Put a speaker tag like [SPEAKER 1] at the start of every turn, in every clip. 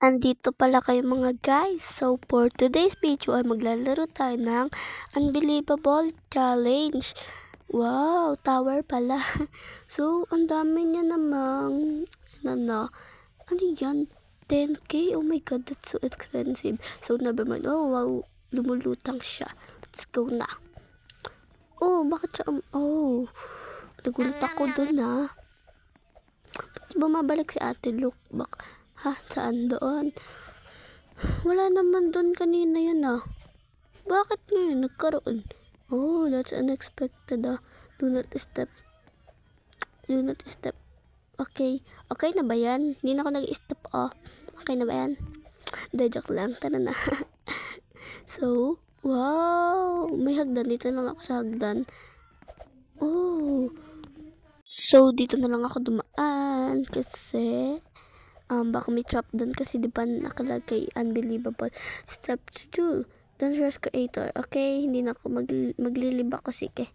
[SPEAKER 1] Andito pala kayo mga guys. So for today's video ay maglalaro tayo ng Unbelievable Challenge. Wow, tower pala. So ang dami niya namang ano yan? 10k? Oh my god, that's so expensive. So never mind. Oh wow, lumulutang siya. Let's go na. Oh, bakit siya nagulat ako dun bumabalik si ate, look back. Ha? Saan doon? Wala naman doon kanina yan Bakit ngayon nagkaroon? Oh, that's unexpected Do not step. Do not step. Okay. Okay na ba yan? Hindi na ako nag-step Okay na ba yan? Joke lang. Tara na. So, wow. May hagdan. Dito na ako sa hagdan. Oh. So, dito na lang ako dumaan kasi baka may trap doon kasi di ba nakalagay unbelievable. Step 2. Don't trust creator. Okay, hindi na ako maglilibak ko sige.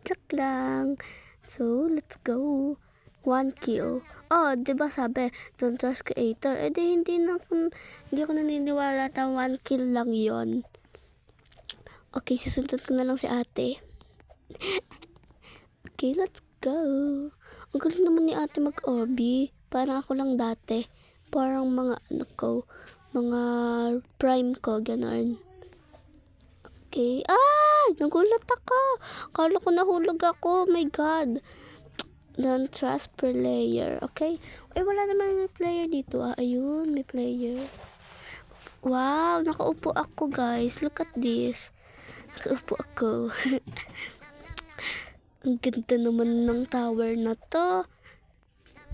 [SPEAKER 1] Joke lang. So, let's go. 1 kill. Oh, di ba sabi, don't trust creator. Di hindi ako naniniwala na 1 kill lang yon. Okay, susunod ko na lang si ate. Okay, let's go. Ang galing naman ni ate mag-obby. Parang ako lang dati. Parang mga mga prime ko, ganon. Okay. Nagulat ako. Kala ko nahulog ako. Oh my god. Don't trust player. Okay. Wala naman yung player dito Ayun, may player. Wow, nakaupo ako guys. Look at this. Nakaupo ako. Ang ganda naman ng tower na to.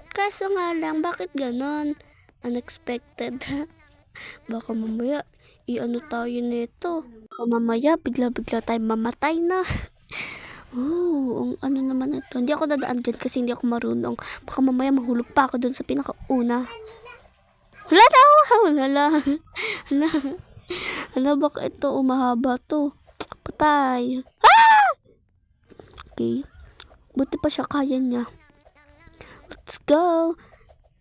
[SPEAKER 1] Kaso nga lang, bakit ganon? Unexpected. Baka mamaya, tayo nito. Baka mamaya, bigla-bigla tayo mamatay na. Oh, ang naman ito. Hindi ako dadaan dyan kasi hindi ako marunong. Baka mamaya mahulog pa ako dun sa pinakauna. Hala, baka ito, mahaba to. Patay. Okay. Buti pa siya, kaya niya. Let's go.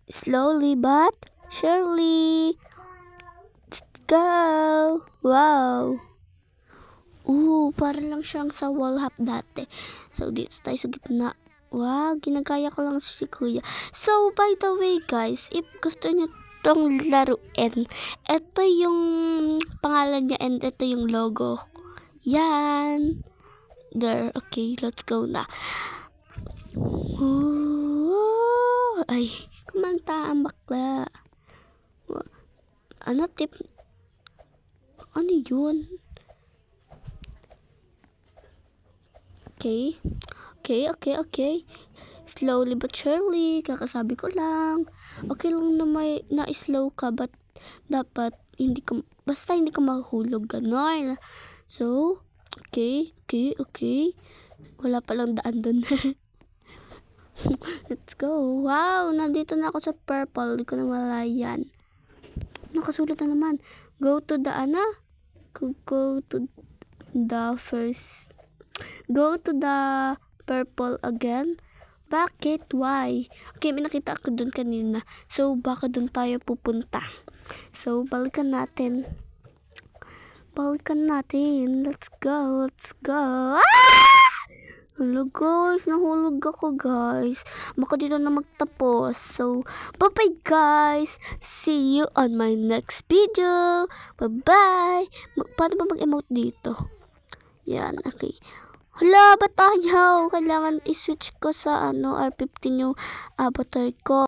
[SPEAKER 1] Slowly but surely. Let's go. Wow. Para lang siyang sa wall hop dati. So, dito tayo sa gitna. Wow, ginagaya ko lang si kuya. So, by the way guys, if gusto niyo tong laruin, ito yung pangalan niya and ito yung logo. Yan. There. Okay, let's go na. Ay, kumanta ang bakla. Ano tip? Ano yun? Okay. Slowly but surely. Kakasabi ko lang. Okay lang na na-slow ka, but dapat basta hindi ka mahulog, ganon. So, okay. Wala palang daan dun. Let's go. Wow, nandito na ako sa purple. Hindi ko na malayan. Nakasulat na naman. Go to the first. Go to the purple again. Bakit? Why? Okay, may nakita ako dun kanina. So, baka dun tayo pupunta. So, balikan natin. Let's go. Hello guys, nahulog ako guys. Baka dito na magtapos. So, bye-bye guys. See you on my next video. Bye-bye. Paano ba mag-emote dito? Yan, okay. Hala, ba't ayaw? Kailangan i-switch ko sa R15 yung avatar ko.